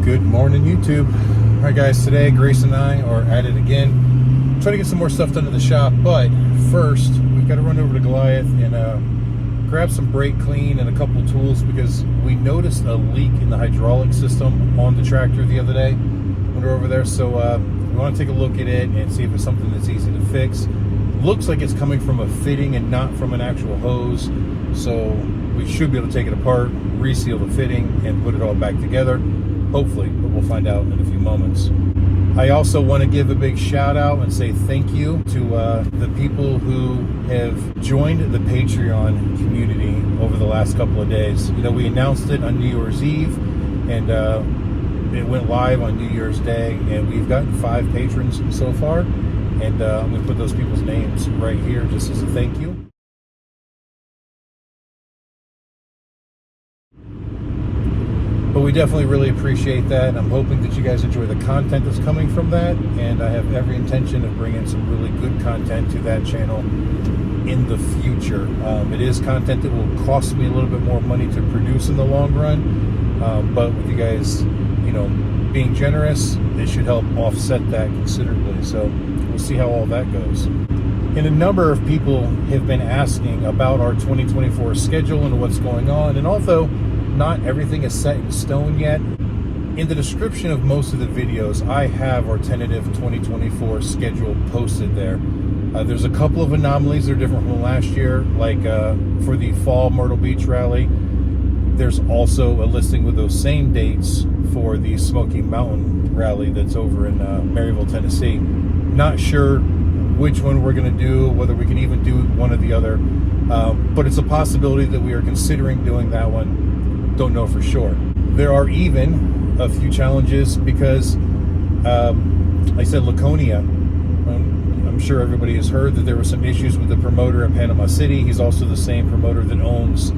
Good morning, YouTube. All right, guys, today Grace and I are at it again. Trying to get some more stuff done in the shop, but first we've got to run over to Goliath and grab some brake clean and a couple tools because we noticed a leak in the hydraulic system on the tractor the other day when we were over there. So we want to take a look at it and see if it's something that's easy to fix. Looks like it's coming from a fitting and not from an actual hose, so we should be able to take it apart, reseal the fitting, and put it all back together. Hopefully, but we'll find out in a few moments. I also want to give a big shout out and say thank you to the people who have joined the Patreon community over the last couple of days. You know, we announced it on New Year's Eve, and it went live on New Year's Day, and we've gotten 5 patrons so far, and I'm going to put those people's names right here just as a thank you. But we definitely really appreciate that. I'm hoping that you guys enjoy the content that's coming from that, and I have every intention of bringing some really good content to that channel in the future. It is content that will cost me a little bit more money to produce in the long run, but with you guys, you know, being generous, it should help offset that considerably. So we'll see how all that goes. And a number of people have been asking about our 2024 schedule and what's going on, and although not everything is set in stone yet, in the description of most of the videos, I have our tentative 2024 schedule posted there. There's a couple of anomalies that are different from last year, like for the fall Myrtle Beach Rally. There's also a listing with those same dates for the Smoky Mountain Rally that's over in Maryville, Tennessee. Not sure which one we're going to do, whether we can even do one or the other, but it's a possibility that we are considering doing that one. Don't know for sure. There are even a few challenges because, like I said, Laconia, I'm sure everybody has heard that there were some issues with the promoter in Panama City. He's also the same promoter that owns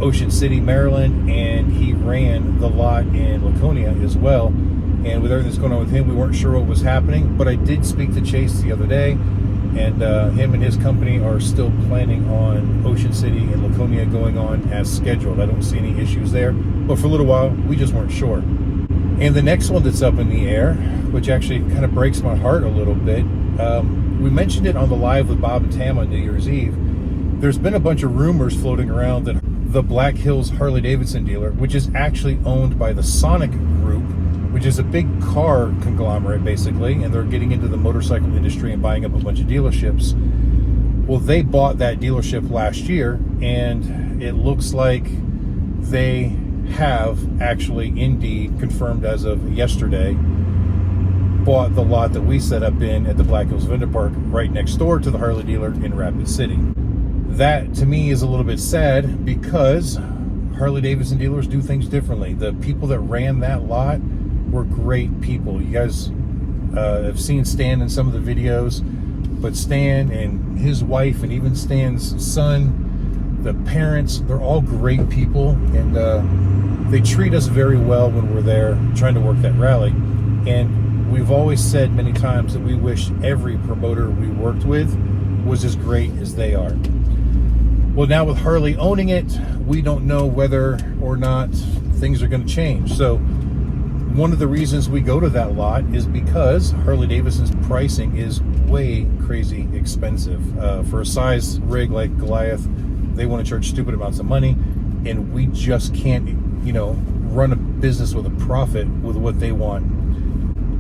Ocean City, Maryland, and he ran the lot in Laconia as well. And with everything that's going on with him, we weren't sure what was happening, but I did speak to Chase the other day, and him and his company are still planning on Ocean City and Laconia going on as scheduled. I don't see any issues there, but for a little while, we just weren't sure. And the next one that's up in the air, which actually kind of breaks my heart a little bit, we mentioned it on the live with Bob and Tam on New Year's Eve. There's been a bunch of rumors floating around that the Black Hills Harley Davison dealer, which is actually owned by the Sonic Group, which is a big car conglomerate basically, and they're getting into the motorcycle industry and buying up a bunch of dealerships. Well, they bought that dealership last year, and it looks like they have actually indeed confirmed as of yesterday bought the lot that we set up in at the Black Hills Vendor Park right next door to the Harley dealer in Rapid City. That to me is a little bit sad because Harley Davison dealers do things differently. The people that ran that lot were great people. You guys have seen Stan in some of the videos, but Stan and his wife and even Stan's son, the parents, they're all great people, and they treat us very well when we're there trying to work that rally. And we've always said many times that we wish every promoter we worked with was as great as they are. Well, now with Harley owning it, we don't know whether or not things are going to change. So one of the reasons we go to that lot is because Harley Davidson's pricing is way crazy expensive. For a size rig like Goliath, they want to charge stupid amounts of money, and we just can't, you know, run a business with a profit with what they want.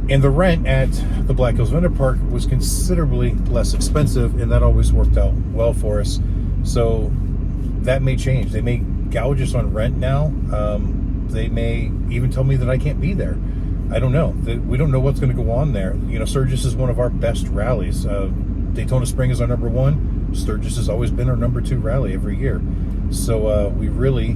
And the rent at the Black Hills Vendor Park was considerably less expensive, and that always worked out well for us. So that may change. They may gouge us on rent now. They may even tell me that I can't be there. I don't know. We don't know what's going to go on there. You know, Sturgis is one of our best rallies. Daytona Spring is our number 1. Sturgis has always been our number 2 rally every year. So we really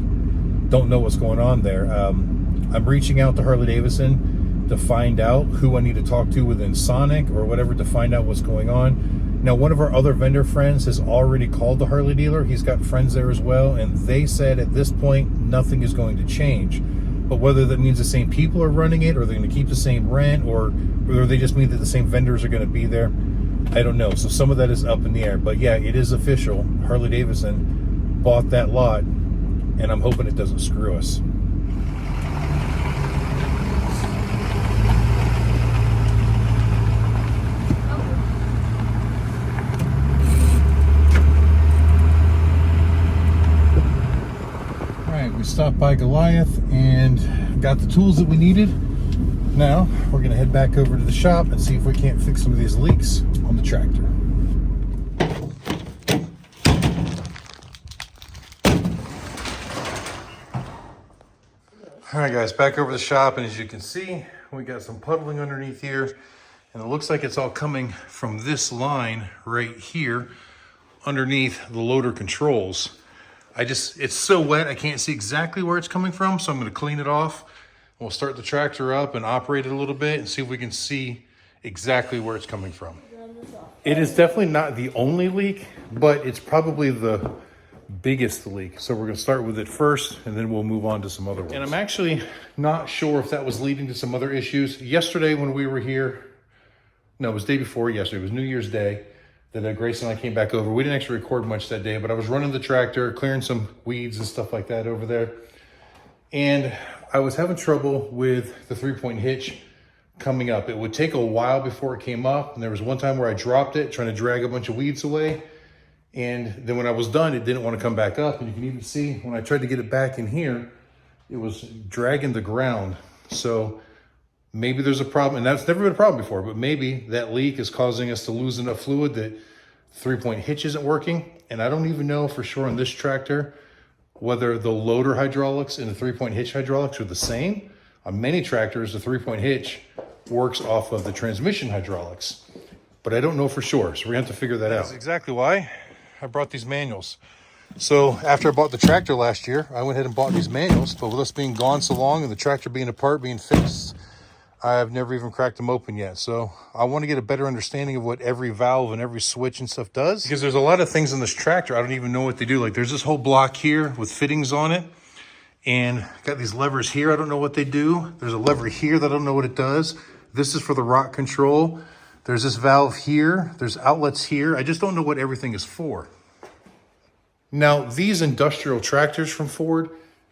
don't know what's going on there. I'm reaching out to Harley Davison to find out who I need to talk to within Sonic or whatever to find out what's going on. Now, one of our other vendor friends has already called the Harley dealer. He's got friends there as well, and they said at this point, nothing is going to change. But whether that means the same people are running it, or they're going to keep the same rent, or they just mean that the same vendors are going to be there, I don't know. So some of that is up in the air. But yeah, it is official. Harley Davison bought that lot, and I'm hoping it doesn't screw us. stopped by Goliath and got the tools that we needed. Now we're gonna head back over to the shop and see if we can't fix some of these leaks on the tractor. All right guys, back over the shop, and as you can see, we got some puddling underneath here, and it looks like it's all coming from this line right here underneath the loader controls. It's so wet, I can't see exactly where it's coming from, so I'm gonna clean it off. We'll start the tractor up and operate it a little bit and see if we can see exactly where it's coming from. It is definitely not the only leak, but it's probably the biggest leak. So we're gonna start with it first, and then we'll move on to some other ones. And I'm actually not sure if that was leading to some other issues. Yesterday when we were here, no, it was the day before yesterday, it was New Year's Day, that Grace and I came back over. We didn't actually record much that day, but I was running the tractor, clearing some weeds and stuff like that over there. And I was having trouble with the 3-point hitch coming up. It would take a while before it came up. And there was one time where I dropped it, trying to drag a bunch of weeds away. And then when I was done, it didn't want to come back up. And you can even see when I tried to get it back in here, it was dragging the ground. So maybe there's a problem, and that's never been a problem before, but maybe that leak is causing us to lose enough fluid that 3-point hitch isn't working. And I don't even know for sure on this tractor whether the loader hydraulics and the 3-point hitch hydraulics are the same. On many tractors, the 3-point hitch works off of the transmission hydraulics, but I don't know for sure. So we're gonna have to figure that out. That's exactly why I brought these manuals. So after I bought the tractor last year, I went ahead and bought these manuals, but with us being gone so long and the tractor being apart, being fixed, I've never even cracked them open yet. So I want to get a better understanding of what every valve and every switch and stuff does, because there's a lot of things in this tractor I don't even know what they do. Like there's this whole block here with fittings on it, and got these levers here. I don't know what they do. There's a lever here that I don't know what it does. This is for the rock control. There's this valve here. There's outlets here. I just don't know what everything is for. Now, these industrial tractors from Ford,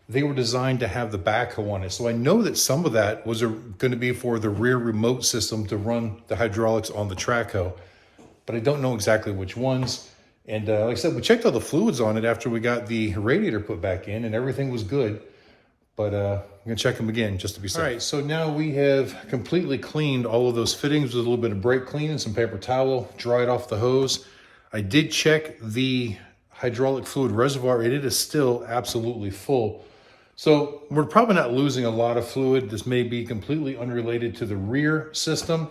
they were designed to have the backhoe on it. So I know that some of that was going to be for the rear remote system to run the hydraulics on the track hoe, but I don't know exactly which ones. And like I said, we checked all the fluids on it after we got the radiator put back in, and everything was good. But I'm gonna check them again just to be safe. All right, so now we have completely cleaned all of those fittings with a little bit of brake clean and some paper towel, dried off the hose. I did check the hydraulic fluid reservoir, and it is still absolutely full. So we're probably not losing a lot of fluid. This may be completely unrelated to the rear system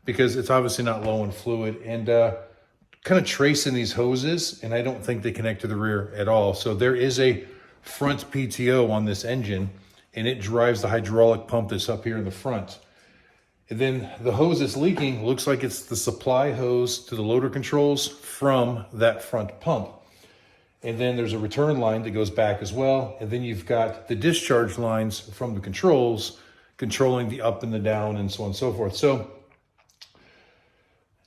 because it's obviously not low in fluid, and kind of tracing these hoses, and I don't think they connect to the rear at all. So there is a front PTO on this engine, and it drives the hydraulic pump that's up here in the front. And then the hose that's leaking looks like it's the supply hose to the loader controls from that front pump. And then there's a return line that goes back as well. And then you've got the discharge lines from the controls controlling the up and the down and so on and so forth. So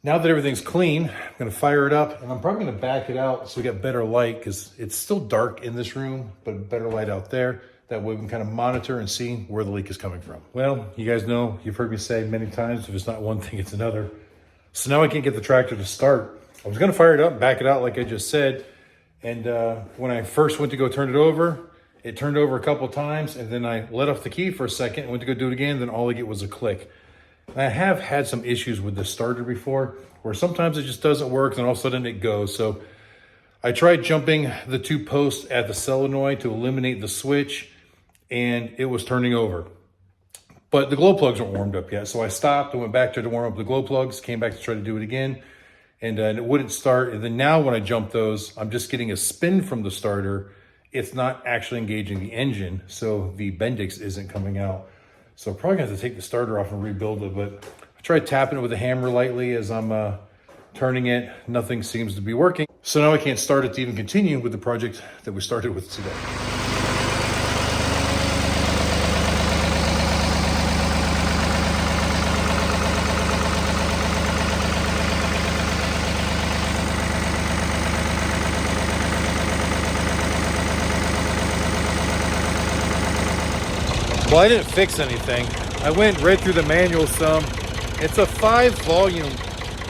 now that everything's clean, I'm gonna fire it up, and I'm probably gonna back it out so we get better light, because it's still dark in this room, but better light out there. That way we can kind of monitor and see where the leak is coming from. Well, you guys know, you've heard me say many times, if it's not one thing, it's another. So now I can't get the tractor to start. I was gonna fire it up, back it out like I just said. And when I first went to go turn it turned over a couple times, and then I let off the key for a second and went to go do it again, then all I get was a click. And I have had some issues with this starter before, where sometimes it just doesn't work, and all of a sudden it goes. So I tried jumping the 2 posts at the solenoid to eliminate the switch, and it was turning over. But the glow plugs weren't warmed up yet, so I stopped and went back to warm up the glow plugs, came back to try to do it again, and it wouldn't start. And then now when I jump those, I'm just getting a spin from the starter. It's not actually engaging the engine, so the Bendix isn't coming out. So I'm probably gonna have to take the starter off and rebuild it, but I tried tapping it with a hammer lightly as I'm turning it. Nothing seems to be working. So now I can't start it to even continue with the project that we started with today. Well, I didn't fix anything. I went right through the manual some. It's a 5-volume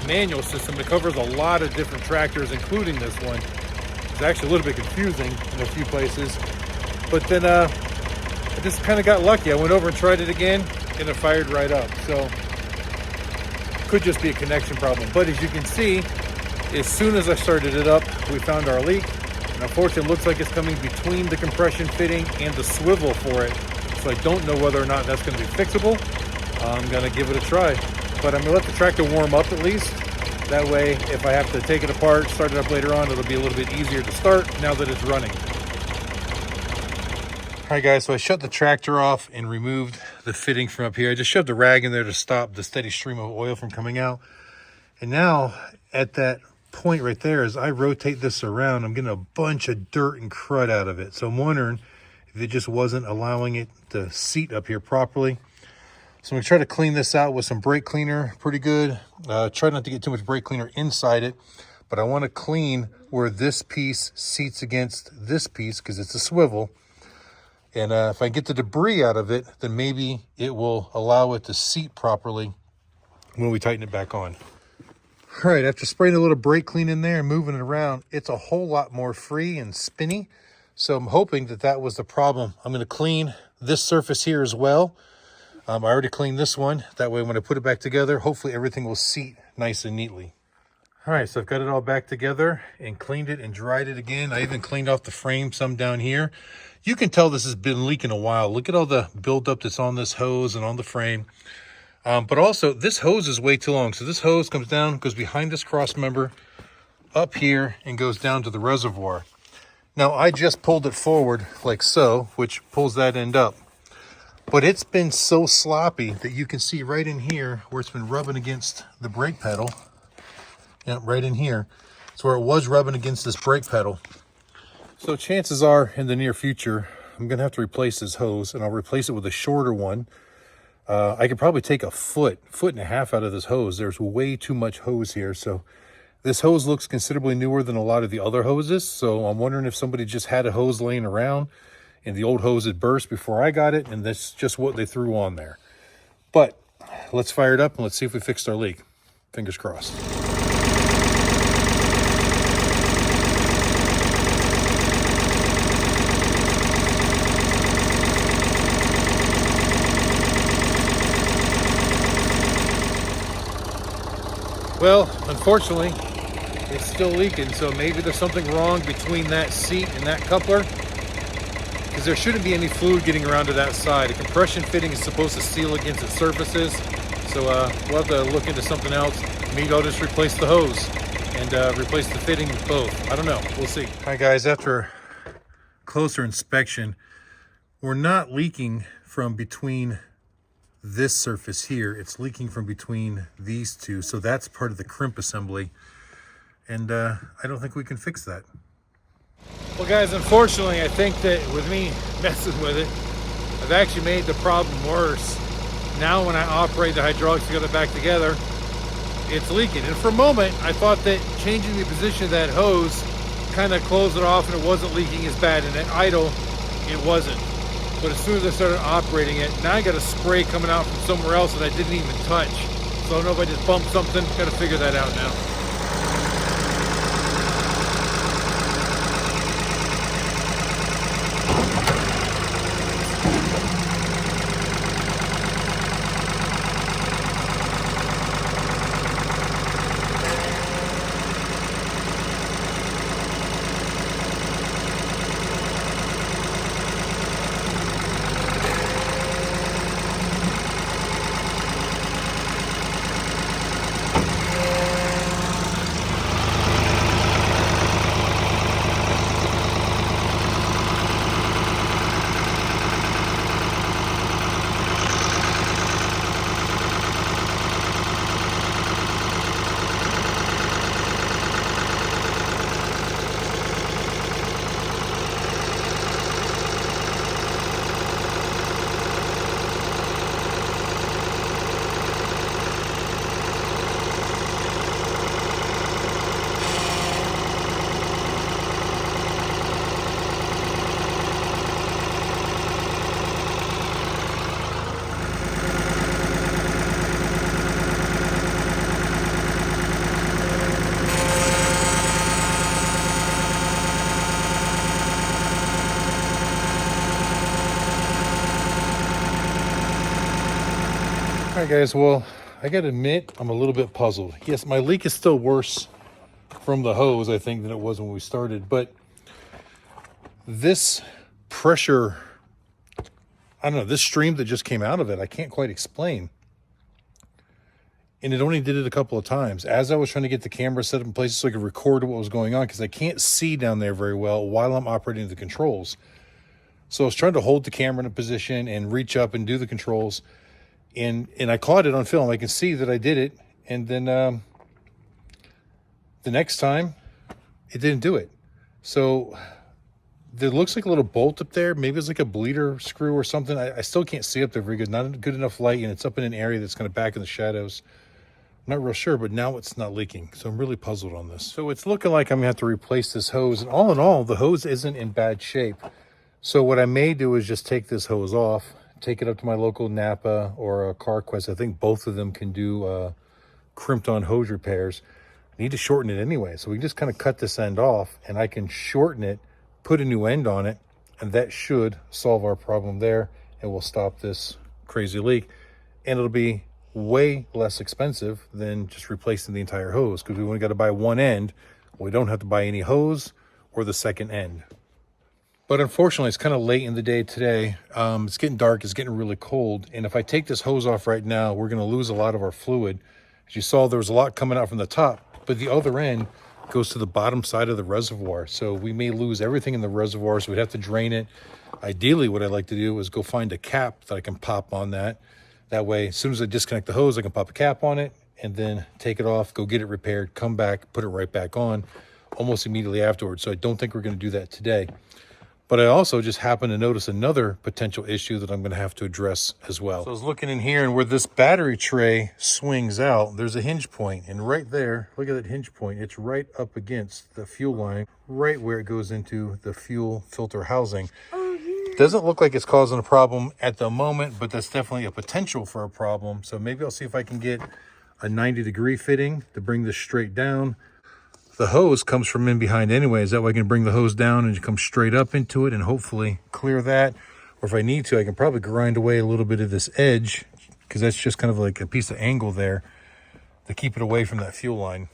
manual system that covers a lot of different tractors, including this one. It's actually a little bit confusing in a few places. But then I just kind of got lucky. I went over and tried it again, and it fired right up. So could just be a connection problem. But as you can see, as soon as I started it up, we found our leak. And unfortunately, it looks like it's coming between the compression fitting and the swivel for it. So I don't know whether or not that's going to be fixable. I'm going to give it a try. But I'm going to let the tractor warm up at least. That way, if I have to take it apart, start it up later on, it'll be a little bit easier to start now that it's running. All right, guys, so I shut the tractor off and removed the fitting from up here. I just shoved a rag in there to stop the steady stream of oil from coming out. And now, at that point right there, as I rotate this around, I'm getting a bunch of dirt and crud out of it. So I'm wondering if it just wasn't allowing it to seat up here properly. So I'm gonna try to clean this out with some brake cleaner, pretty good. Try not to get too much brake cleaner inside it, but I wanna clean where this piece seats against this piece because it's a swivel. And if I get the debris out of it, then maybe it will allow it to seat properly when we tighten it back on. All right, after spraying a little brake clean in there and moving it around, it's a whole lot more free and spinny. So I'm hoping that that was the problem. I'm gonna clean this surface here as well. I already cleaned this one. That way when I put it back together, hopefully everything will seat nice and neatly. All right, so I've got it all back together and cleaned it and dried it again. I even cleaned off the frame some down here. You can tell this has been leaking a while. Look at all the buildup that's on this hose and on the frame. But also, this hose is way too long. So this hose comes down, goes behind this cross member, up here, and goes down to the reservoir. Now, I just pulled it forward like so, which pulls that end up. But it's been so sloppy that you can see right in here where it's been rubbing against the brake pedal. Yeah, right in here. It's where it was rubbing against this brake pedal. So chances are in the near future, I'm going to have to replace this hose, and I'll replace it with a shorter one. I could probably take a foot and a half out of this hose. There's way too much hose here. So this hose looks considerably newer than a lot of the other hoses. So I'm wondering if somebody just had a hose laying around and the old hose had burst before I got it, and that's just what they threw on there. But let's fire it up and let's see if we fixed our leak. Fingers crossed. Well, unfortunately, it's still leaking, so maybe there's something wrong between that seat and that coupler, because there shouldn't be any fluid getting around to that side. A compression fitting is supposed to seal against its surfaces, so we'll have to look into something else. Maybe I'll just replace the hose and replace the fitting with both. I don't know. We'll see. All right, guys, after closer inspection, we're not leaking from between this surface here. It's leaking from between these two, so that's part of the crimp assembly, and I don't think we can fix that. Well, guys, unfortunately, I think that with me messing with it, I've actually made the problem worse. Now when I operate the hydraulics to get it back together, it's leaking. And for a moment, I thought that changing the position of that hose kind of closed it off and it wasn't leaking as bad. And at idle, it wasn't. But as soon as I started operating it, now I got a spray coming out from somewhere else that I didn't even touch. So I don't know if I just bumped something. Got to figure that out now. right, guys, well, I gotta admit, I'm a little bit puzzled. Yes, my leak is still worse from the hose, I think, than it was when we started, but this pressure, I don't know, this stream that just came out of it, I can't quite explain. And it only did it a couple of times. As I was trying to get the camera set up in place so I could record what was going on, because I can't see down there very well while I'm operating the controls. So I was trying to hold the camera in a position and reach up and do the controls. And I caught it on film. I can see that I did it. And then the next time, it didn't do it. So there looks like a little bolt up there. Maybe it's like a bleeder screw or something. I still can't see up there very good. Not good enough light, and it's up in an area that's kind of back in the shadows. I'm not real sure, but now it's not leaking. So I'm really puzzled on this. So it's looking like I'm gonna have to replace this hose. And all in all, the hose isn't in bad shape. So what I may do is just take this hose off, take it up to my local Napa or a CarQuest. I think both of them can do crimped on hose repairs. I need to shorten it anyway. So we can just kind of cut this end off and I can shorten it, put a new end on it, and that should solve our problem there. And we'll stop this crazy leak. And it'll be way less expensive than just replacing the entire hose, because we only got to buy one end. We don't have to buy any hose or the second end. But unfortunately, it's kind of late in the day today. It's getting dark, it's getting really cold. And if I take this hose off right now, we're gonna lose a lot of our fluid. As you saw, there was a lot coming out from the top, but the other end goes to the bottom side of the reservoir. So we may lose everything in the reservoir, so we'd have to drain it. Ideally, what I'd like to do is go find a cap that I can pop on that. That way, as soon as I disconnect the hose, I can pop a cap on it and then take it off, go get it repaired, come back, put it right back on almost immediately afterwards. So I don't think we're gonna do that today. But I also just happened to notice another potential issue that I'm going to have to address as well. So I was looking in here, and where this battery tray swings out, there's a hinge point. And right there, look at that hinge point. It's right up against the fuel line, right where it goes into the fuel filter housing. Doesn't look like it's causing a problem at the moment, but that's definitely a potential for a problem. So maybe I'll see if I can get a 90-degree fitting to bring this straight down. The hose comes from in behind anyways. That way I can bring the hose down and come straight up into it and hopefully clear that. Or if I need to, I can probably grind away a little bit of this edge, because that's just kind of like a piece of angle there to keep it away from that fuel line.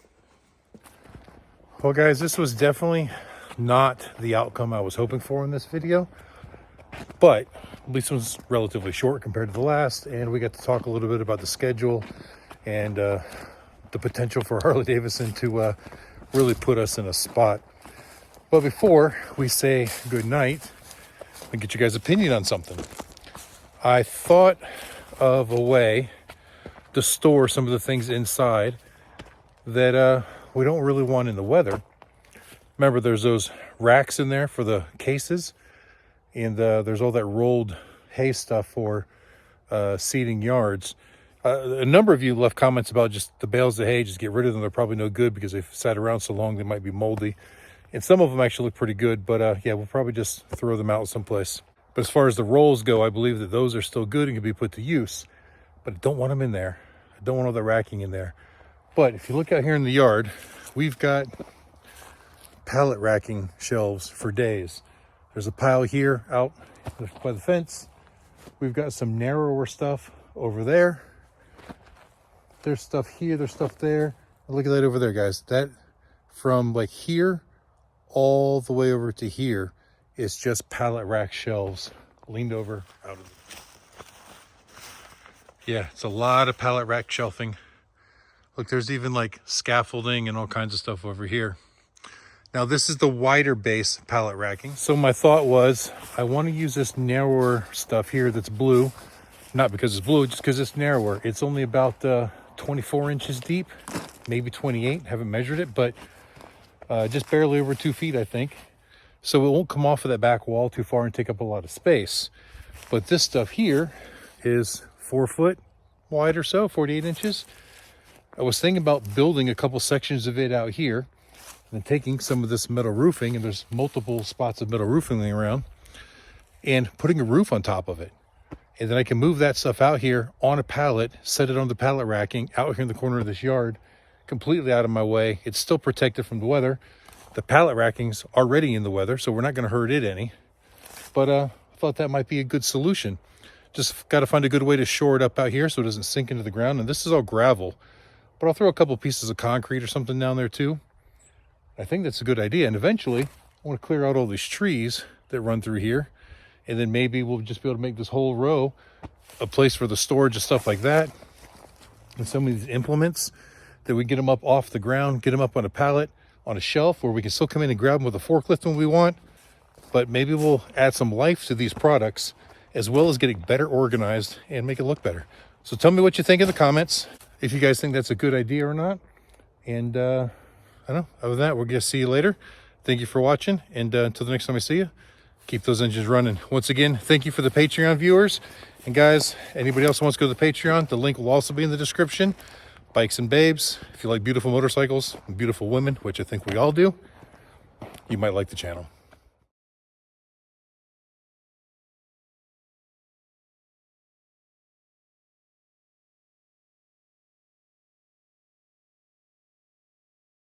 Well, guys, this was definitely not the outcome I was hoping for in this video, but at least it was relatively short compared to the last, and we got to talk a little bit about the schedule and the potential for Harley Davison to really put us in a spot. But before we say good night and get you guys' opinion on something, I thought of a way to store some of the things inside that we don't really want in the weather. Remember, there's those racks in there for the cases, and there's all that rolled hay stuff for seeding yards. A number of you left comments about just the bales of hay, just get rid of them. They're probably no good because they've sat around so long they might be moldy. And some of them actually look pretty good, but yeah, we'll probably just throw them out someplace. But as far as the rolls go, I believe that those are still good and can be put to use. But I don't want them in there. I don't want all the racking in there. But if you look out here in the yard, we've got pallet racking shelves for days. There's a pile here out by the fence. We've got some narrower stuff over there. There's stuff here, there's stuff there. Look at that over there, guys. That from like here all the way over to here is just pallet rack shelves leaned over out of it. Yeah, it's a lot of pallet rack shelving. Look, there's even like scaffolding and all kinds of stuff over here. Now this is the wider base pallet racking. So my thought was, I want to use this narrower stuff here that's blue. Not because it's blue, just because it's narrower. It's only about 24 inches deep, maybe 28, haven't measured it, but just barely over 2 feet, I think. So it won't come off of that back wall too far and take up a lot of space. But this stuff here is 4 foot wide or so, 48 inches. I was thinking about building a couple sections of it out here and taking some of this metal roofing, and there's multiple spots of metal roofing around, and putting a roof on top of it. And then I can move that stuff out here on a pallet, set it on the pallet racking out here in the corner of this yard, completely out of my way. It's still protected from the weather. The pallet racking's already in the weather, so we're not going to hurt it any. But I thought that might be a good solution. Just got to find a good way to shore it up out here so it doesn't sink into the ground. And this is all gravel, but I'll throw a couple pieces of concrete or something down there too. I think that's a good idea. And eventually I want to clear out all these trees that run through here. And then maybe we'll just be able to make this whole row a place for the storage of stuff like that. And some of these implements that we get them up off the ground, get them up on a pallet, on a shelf, where we can still come in and grab them with a forklift when we want. But maybe we'll add some life to these products, as well as getting better organized and make it look better. So tell me what you think in the comments, if you guys think that's a good idea or not. And I don't know, other than that, we're gonna see you later. Thank you for watching, and until the next time I see you, keep those engines running. Once again, thank you for the Patreon viewers. And guys, anybody else who wants to go to the Patreon, the link will also be in the description. Bikes and babes, if you like beautiful motorcycles and beautiful women, which I think we all do, you might like the channel.